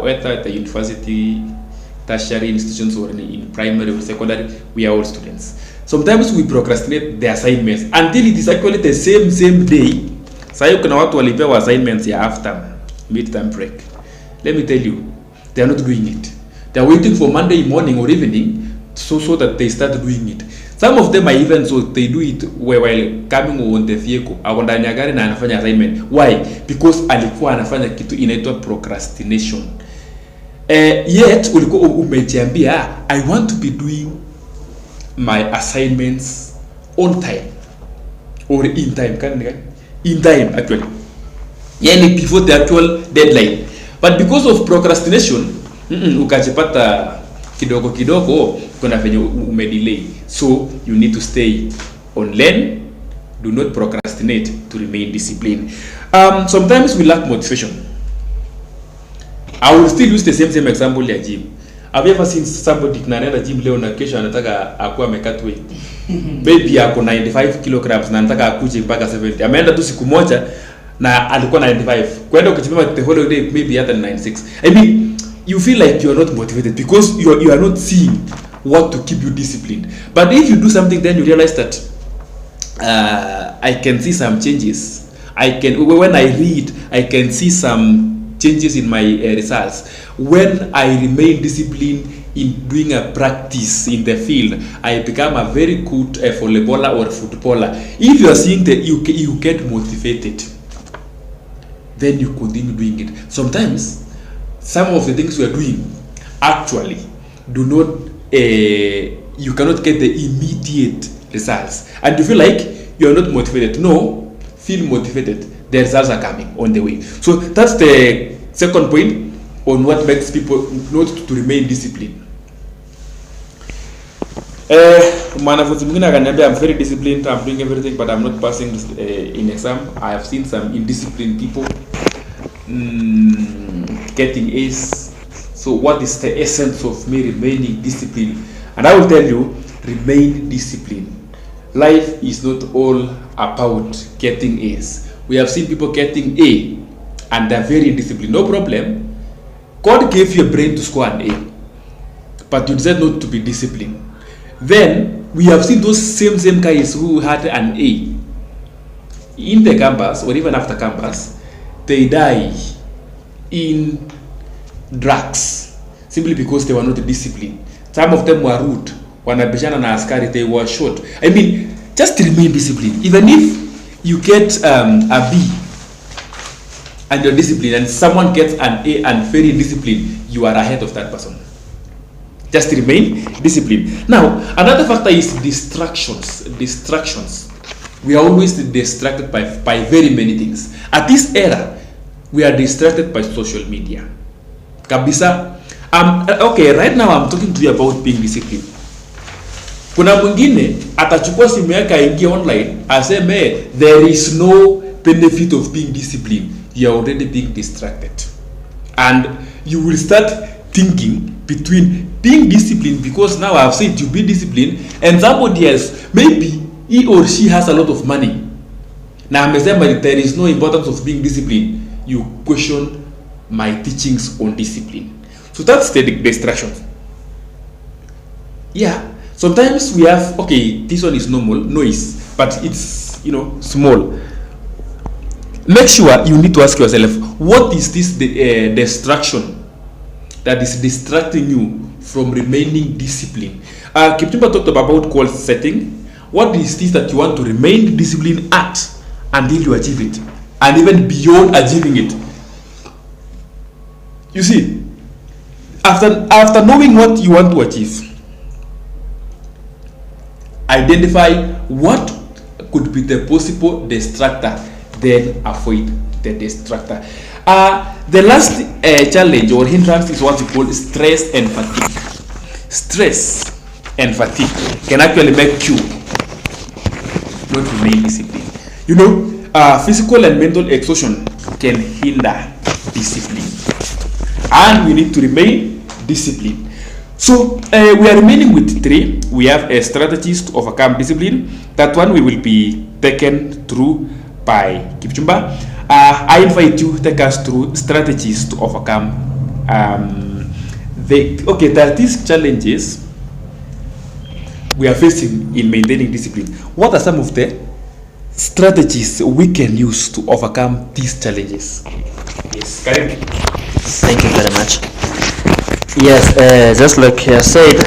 Speaker 1: whether at the university, tertiary institutions, or in primary or secondary, we are all students. Sometimes we procrastinate the assignments until it is actually the same day. Sasa kuna watu walipewa assignments ya after midterm break. Let me tell you, they are not doing it. They are waiting for Monday morning or evening so that they start doing it. Some of them are even so they do it while coming on the vehicle. Ako ndani ya gari na anafanya assignment. Why? Because alikuwa anafanya kitu inaitwa procrastination. Yet ulikuwa umejiambia I want to be doing my assignments on time or in time. In time actually. Yani before the actual deadline. But because of procrastination, ukajipata kidogo kuna venye umedelay. So you need to stay on lane. Do not procrastinate to remain disciplined. Sometimes we lack motivation. I will still use the same example ya gym. Have you ever seen somebody kinaenda gym leo na kesho anataka akuwa amecut weight? Maybe ako 95 kilograms na anataka akuje mpaka 70. Ameenda tu siku moja na alikuwa 95. Kwenda ukijipima the whole day maybe hata 96. I mean, you feel like you are not motivated because you are not seeing what to keep you disciplined. But if you do something, then you realize that I can see some changes. When I read, I can see some changes in my results. When I remain disciplined in doing a practice in the field, I become a very good volleyballer or footballer. If you are seeing that you get motivated, then you continue doing it. Sometimes some of the things we are doing actually do not you cannot get the immediate results and you feel like you are not motivated. No, feel motivated. The results are coming on the way. So that's the second point on what makes people not to remain disciplined. Mwanafunzi mwingine akaniambia I'm very disciplined, I'm doing everything but I'm not passing in exam. I have seen some indisciplined people getting A's. So what is the essence of me remaining disciplined? And I will tell you, remain disciplined. Life is not all about getting A's. We have seen people getting A and they're very disciplined. No problem. God gave you a brain to score an A, but you decide not to be disciplined. Then we have seen those same guys who had an A in the campus or even after campus, they die in drugs simply because they were not disciplined. Some of them were rude. Wanabishana na askari, they were short. I mean, just remain disciplined. Even if you get a B and you're disciplined and someone gets an A and very disciplined, you are ahead of that person. Just remain disciplined. Now, another factor is distractions. We are always distracted by very many things. At this era, we are distracted by social media. Kabisa. Okay, right now I'm talking to you about being disciplined. Kuna mwingine atachukua simu yake aingie online aseme there is no benefit of being disciplined. You are already being distracted. And you will start thinking between being disciplined, because now I've said you be disciplined, and somebody else, maybe he or she has a lot of money. Now amesema there is no importance of being disciplined. You question my teachings on discipline. So that's the distraction. Yeah. Sometimes we have, okay, this one is normal, noise, but it's, small. Make sure you need to ask yourself, what is this distraction that is distracting you from remaining disciplined? Kipchumba talked about goal setting. What is this that you want to remain disciplined at until you achieve it, and even beyond achieving it? You see, After knowing what you want to achieve, identify what could be the possible distractor, then avoid the distractor. The last challenge or hindrance is what we call stress and fatigue. Stress and fatigue can actually make you not remain disciplined. You know, physical and mental exhaustion can hinder discipline, and we need to remain disciplined. So we are remaining with 3. We have strategies to overcome discipline. That one we will be taken through by Kipchumba. I invite you to take us through strategies to overcome there are these challenges we are facing in maintaining discipline. What are some of the strategies we can use to overcome these challenges? Yes, Karen.
Speaker 3: Thank you very much. Yes, just like you said,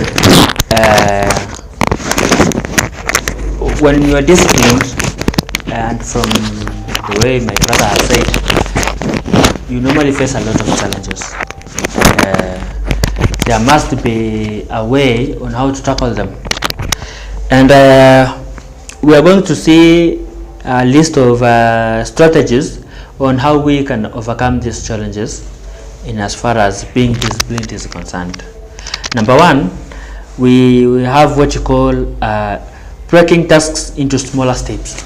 Speaker 3: when you are disciplined, and from the way my brother has said, you normally face a lot of challenges. There must be a way on how to tackle them. And we are going to see a list of strategies on how we can overcome these challenges in as far as being disciplined is concerned. Number 1, we have what you call breaking tasks into smaller steps.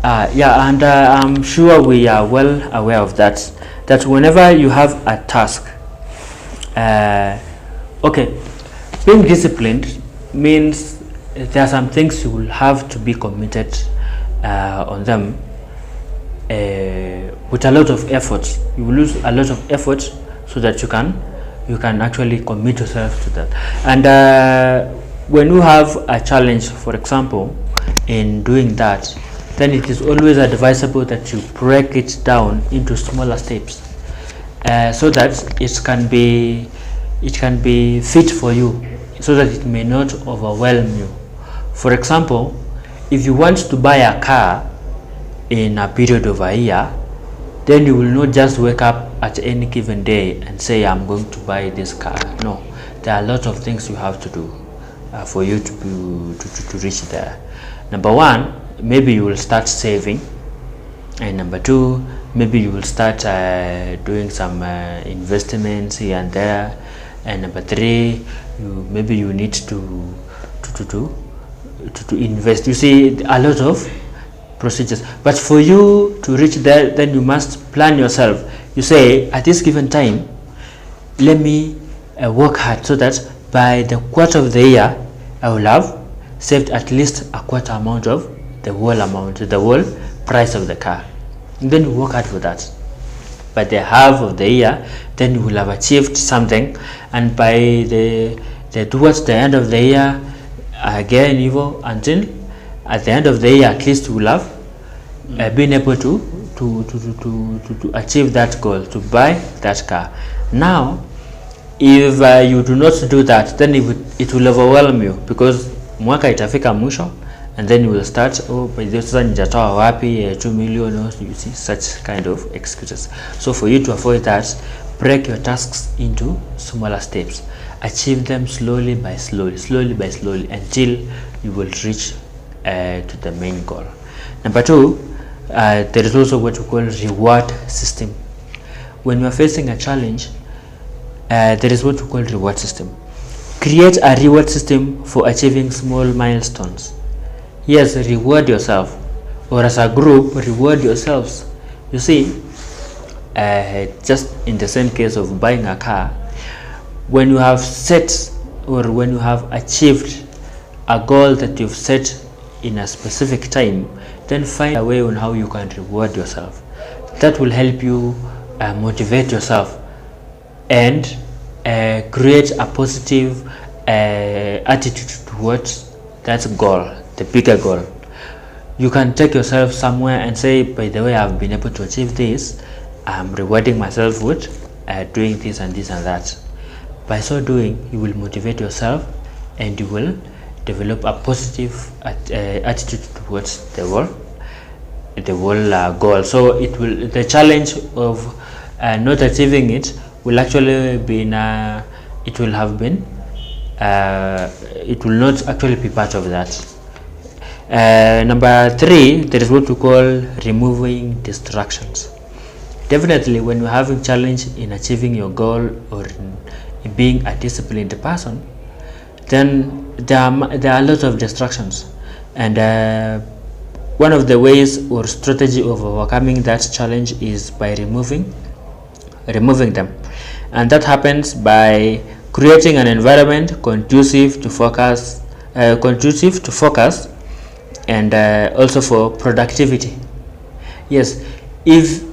Speaker 3: And I'm sure we are well aware of that whenever you have a task, being disciplined means there are some things you will have to be committed on them with a lot of effort. You will lose a lot of effort so that you can actually commit yourself to that. And when you have a challenge, for example, in doing that, then it is always advisable that you break it down into smaller steps, so that it can be fit for you, so that it may not overwhelm you. For example, if you want to buy a car in a period of a year, then you will not just wake up at any given day and say, I'm going to buy this car. No, there are a lot of things you have to do for you to reach there. Number 1, maybe you will start saving, and number 2, maybe you will start doing some investments here and there, and number 3, maybe you need to invest. You see, a lot of procedures, but for you to reach there, then you must plan yourself. You say, at this given time, let me work hard so that by the quarter of the year I will have saved at least a quarter amount of the whole price of the car. And then you work hard for that. By the half of the year, then you will have achieved something, and by towards the end of the year again, until at the end of the year, at least you will have been able to achieve that goal, to buy that car. Now, if you do not do that, then it will overwhelm you, because mwaka itafika mwisho, and then you will start, by this time nitatoa wapi 2 million, you see, such kind of excuses. So for you to avoid that, break your tasks into smaller steps. Achieve them slowly by slowly, until you will reach to the main goal. Number 2, there is also what we call reward system. When you are facing a challenge, there is what we call reward system. Create a reward system for achieving small milestones. Yes, reward yourself, or as a group, reward yourselves. You see, just in the same case of buying a car, when you have set, or when you have achieved a goal that you've set in a specific time, then find a way on how you can reward yourself. That will help you motivate yourself and create a positive attitude towards that goal, the bigger goal. You can take yourself somewhere and say, by the way, I've been able to achieve this, I'm rewarding myself with doing this and this and that. By so doing, you will motivate yourself, and you will develop a positive attitude towards the whole goal. So the challenge of not achieving it will actually be it will have been it will not actually be part of that. Number 3, there is what we call removing distractions. Definitely, when you're having challenge in achieving your goal or in being a disciplined person, then there are a lot of distractions, and one of the ways or strategy of overcoming that challenge is by removing them, and that happens by creating an environment conducive to focus and also for productivity. Yes, if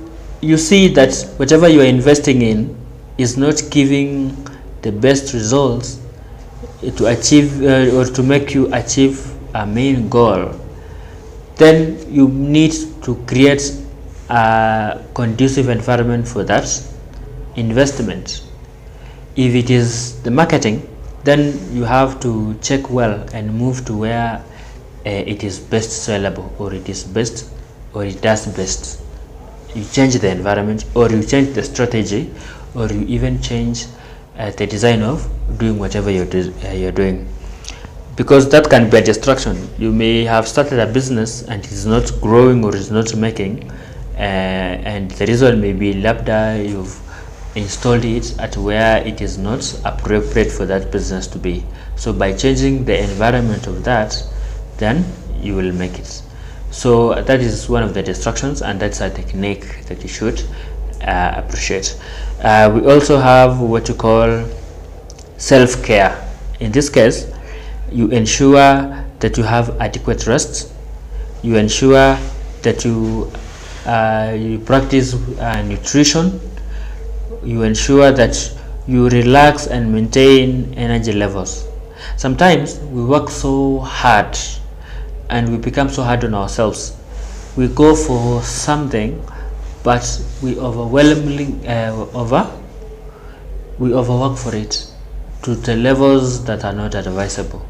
Speaker 3: you see that whatever you are investing in is not giving the best results to achieve or to make you achieve a main goal, then you need to create a conducive environment for that investment. If it is the marketing, then you have to check well and move to where it is best sellable, or it is best, or it does best. You change the environment, or you change the strategy, or you even change the design of doing whatever you're doing, because that can be a distraction. You may have started a business and it's not growing or is not making, and the reason may be labda you've installed it at where it is not appropriate for that business to be. So by changing the environment of that, then you will make it. So that is one of the distractions, and that's a technique that you should appreciate. We also have what you call self-care. In this case, you ensure that you have adequate rest. You ensure that you practice nutrition. You ensure that you relax and maintain energy levels. Sometimes we work so hard and we become so hard on ourselves. We go for something, but we overwhelmingly overwork for it to the levels that are not advisable.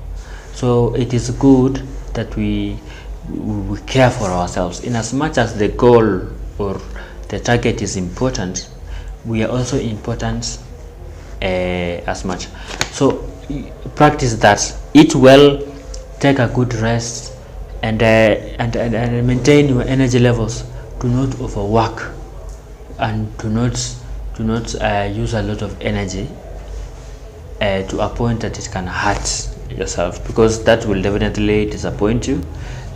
Speaker 3: So it is good that we care for ourselves. In as much as the goal or the target is important, we are also important as much. So practice that. Eat well, take a good rest, and maintain your energy levels. Do not overwork, and do not use a lot of energy to a point that it can hurt yourself, because that will definitely disappoint you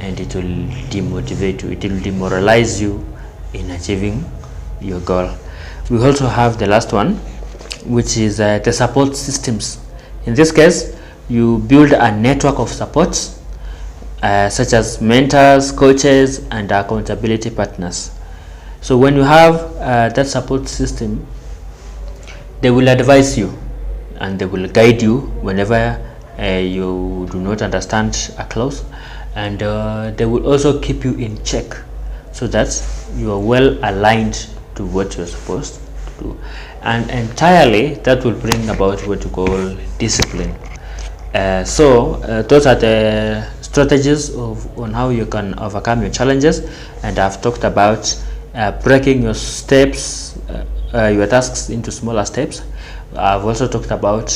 Speaker 3: and it will demotivate you. It will demoralize you in achieving your goal. We also have the last one, which is the support systems. In this case, you build a network of supports such as mentors, coaches, and accountability partners. So when you have that support system, they will advise you and they will guide you whenever you do not understand a clause, and they will also keep you in check so that you are well aligned to what you're supposed to do, and entirely that will bring about what you call discipline. So those are the strategies on how you can overcome your challenges, and I've talked about breaking your steps, your tasks into smaller steps. I've also talked about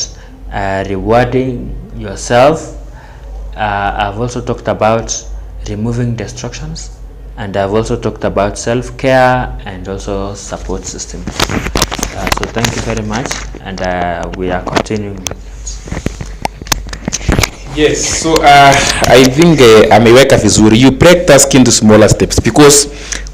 Speaker 3: rewarding yourself. I've also talked about removing distractions, and I've also talked about self-care and also support systems. So thank you very much, and we are continuing.
Speaker 4: Yes, so I think ameweka vizuri. You break task into smaller steps, because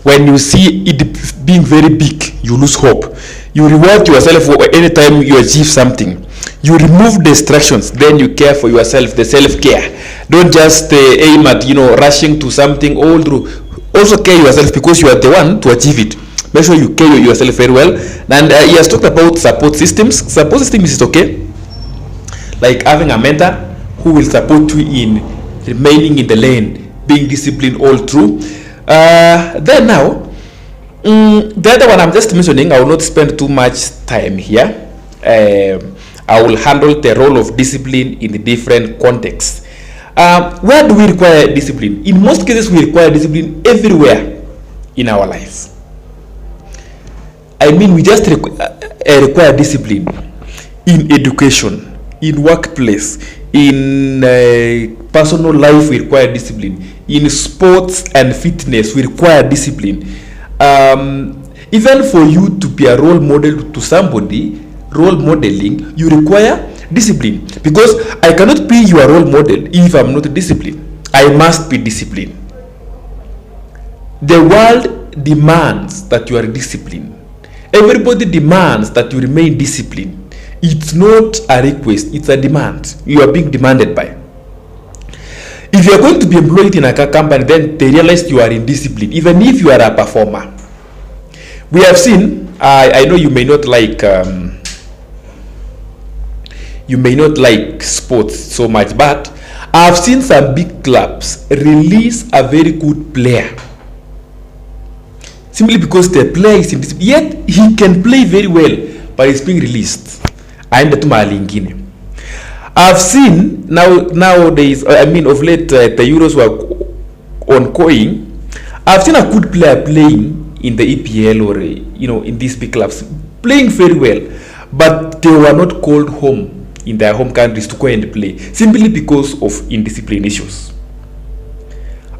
Speaker 4: when you see it being very big, you lose hope. You reward yourself anytime you achieve something. You remove distractions, then you care for yourself, the self-care. Don't just aim at rushing to something all through. Also care yourself, because you are the one to achieve it. Make sure you care yourself very well. And he has talked about support systems. Support systems is okay, like having a mentor who will support you in remaining in the lane, being disciplined all through. Then now, the other one I'm just mentioning, I will not spend too much time here. I will handle the role of discipline in the different contexts. Where do we require discipline? In most cases, we require discipline everywhere in our life. I mean, we just require discipline. In education, in workplace, in personal life, we require discipline. In sports and fitness, we require discipline. Even for you to be a role model to somebody, role modeling, you require discipline. Because I cannot be your role model if I'm not disciplined. I must be disciplined. The world demands that you are disciplined. Everybody demands that you remain disciplined. It's not a request, it's a demand. You are being demanded by. If you are going to be employed in a company, then they realize you are indisciplined, even if you are a performer. We have seen, I know you may not like sports so much, but I've seen some big clubs release a very good player simply because the player is indisciplined. Yet he can play very well, but he's being released. I've seen nowadays, of late, the Euros were ongoing. I've seen a good player playing in the EPL or in these big clubs, playing very well, but they were not called home in their home countries to go and play simply because of indiscipline issues.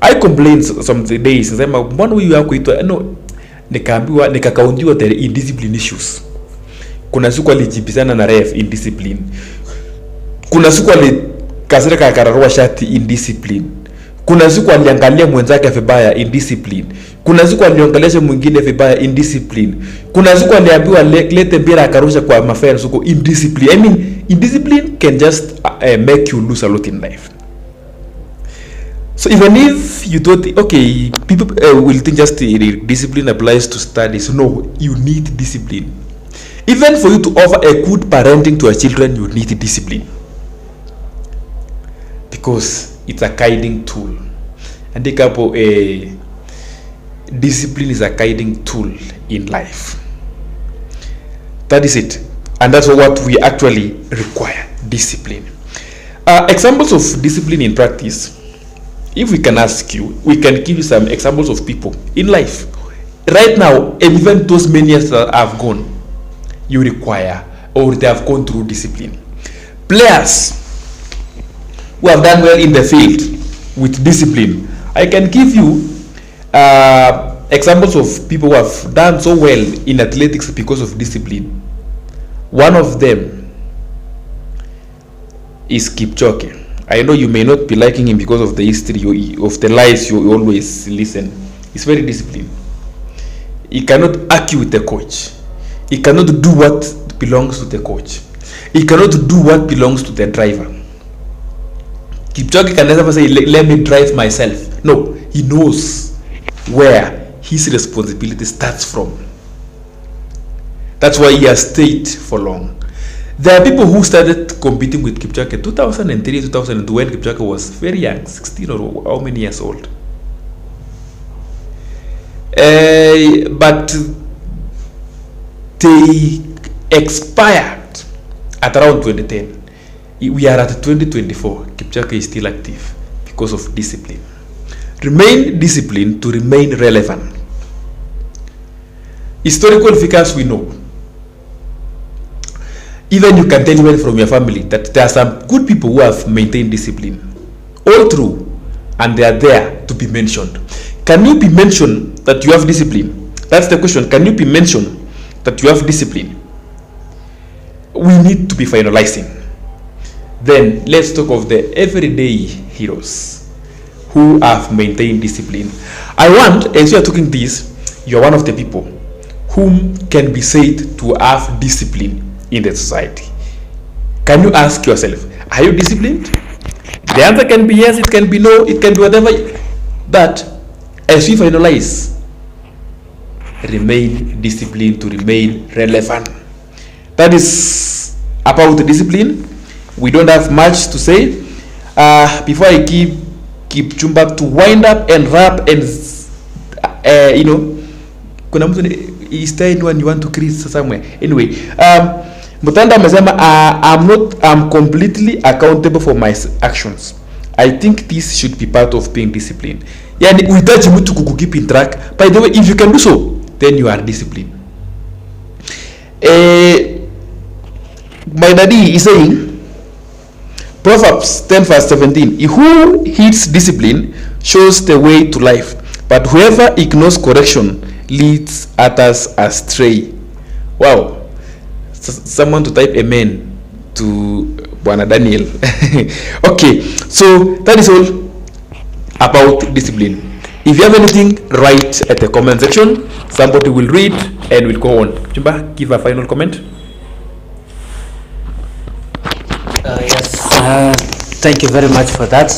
Speaker 4: I complained some days, mbona huyu yako itwa nikaambiwa nikakaundiwa the indiscipline issues. Kuna siku alijibizana na ref indiscipline. Kuna siku alikasirika akararua shati indiscipline. Kuna siku aliangalia mwenzake vibaya indiscipline. Kuna siku aliongelesha mwingine vibaya indiscipline. Kuna siku aliambiwa lete mpira akarusha kwa mafans huko indiscipline. Indiscipline can just make you lose a lot in life. So even if you thought, okay, people will think just discipline applies to studies. No, you need discipline. Even for you to offer a good parenting to your children, you need discipline. Because it's a guiding tool. And discipline is a guiding tool in life. That is it. And that's what we actually require, discipline. Examples of discipline in practice. If we can ask you, we can give you some examples of people in life. Right now, and even those many years that have gone, you require or they have gone through discipline. Players who have done well in the field with discipline. I can give you examples of people who have done so well in athletics because of discipline. One of them is Kipchoge. I know you may not be liking him because of the history of the lies you always listen. He's very disciplined. He cannot argue with the coach. He cannot do what belongs to the coach. He cannot do what belongs to the driver. Kipchoge can never say, let me drive myself. No, he knows where his responsibility starts from. That's why he has stayed for long. There are people who started competing with Kipchoge 2003, 2002 when Kipchoge was very young, 16 or how many years old. But they expired at around 2010. We are at 2024. Kipchoge is still active because of discipline. Remain disciplined to remain relevant. Historical figures we know. Even you can tell even from your family that there are some good people who have maintained discipline all through, and they are there to be mentioned. Can you be mentioned that you have discipline? That's the question. Can you be mentioned that you have discipline? We need to be finalizing. Then let's talk of the everyday heroes who have maintained discipline. I want, as you are talking this, you are one of the people whom can be said to have discipline in the society. Can you ask yourself, are you disciplined? The answer can be yes, it can be no, it can be whatever. But as we finalize, remain disciplined to remain relevant. That is about the discipline. We don't have much to say. Before I keep Chumba to wind up and wrap and kuna mtu is there anyone you want to create somewhere? Anyway, Mutanda amesema I'm completely accountable for my actions. I think this should be part of being disciplined. Yani uhitaji mtu kukeep in track. By the way, if you can do so, then you are disciplined. My daddy is saying, Proverbs 10 verse 17, he who heeds discipline shows the way to life, but whoever ignores correction leads others astray. Wow. Someone to type amen to Bwana Daniel. Okay, so that is all about discipline. If you have anything, write at the comment section. Somebody will read and will go on. Chumba, give a final comment.
Speaker 3: Yes, thank you very much for that.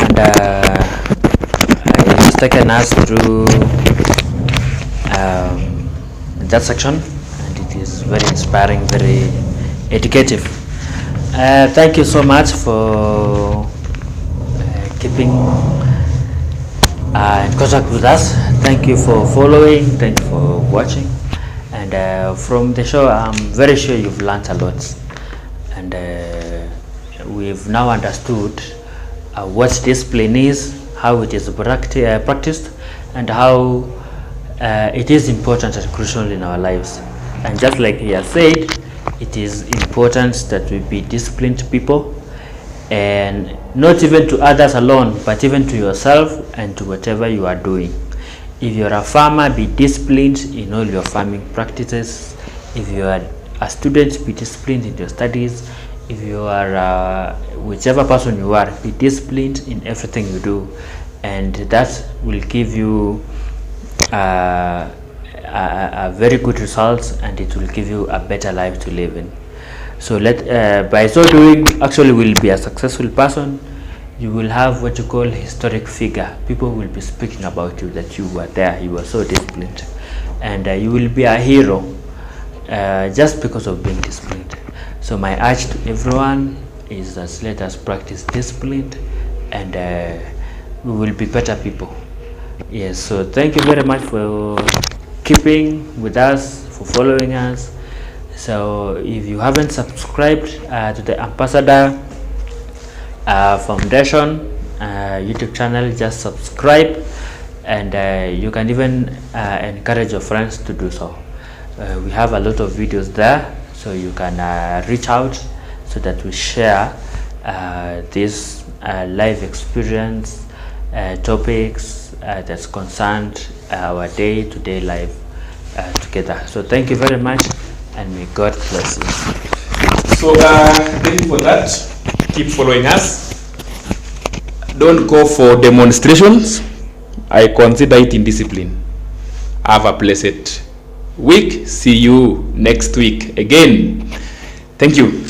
Speaker 3: And I was taken us through that section, and it is very inspiring, very educative. Thank you so much for keeping in contact with us. Thank you for following, thank you for watching, and from the show I'm very sure you've learned a lot, and we've now understood what discipline is, how it is practiced, and how it is important and crucial in our lives. And just like he has said, it is important that we be disciplined people, and not even to others alone, but even to yourself and to whatever you are doing. If you're a farmer, be disciplined in all your farming practices. If you are a student, be disciplined in your studies. If you are whichever person you are, be disciplined in everything you do, and that will give you a very good results, and it will give you a better life to live in. So by so doing, actually will be a successful person. You will have what you call historic figure. People will be speaking about you, that you were there, you were so disciplined, and you will be a hero just because of being disciplined. So my urge to everyone is that let us practice discipline, and we will be better people. Yes, so thank you very much for keeping with us, for following us. So if you haven't subscribed to the Ambassador Foundation YouTube channel, just subscribe, and you can even encourage your friends to do so. We have a lot of videos there, so you can reach out so that we share this live experience topics that's concerned our day-to-day life together. So thank you very much, and may God bless you.
Speaker 4: So thank you for that. Keep following us. Don't go for demonstrations. I consider it indiscipline. Have a blessed week. See you next week again. Thank you.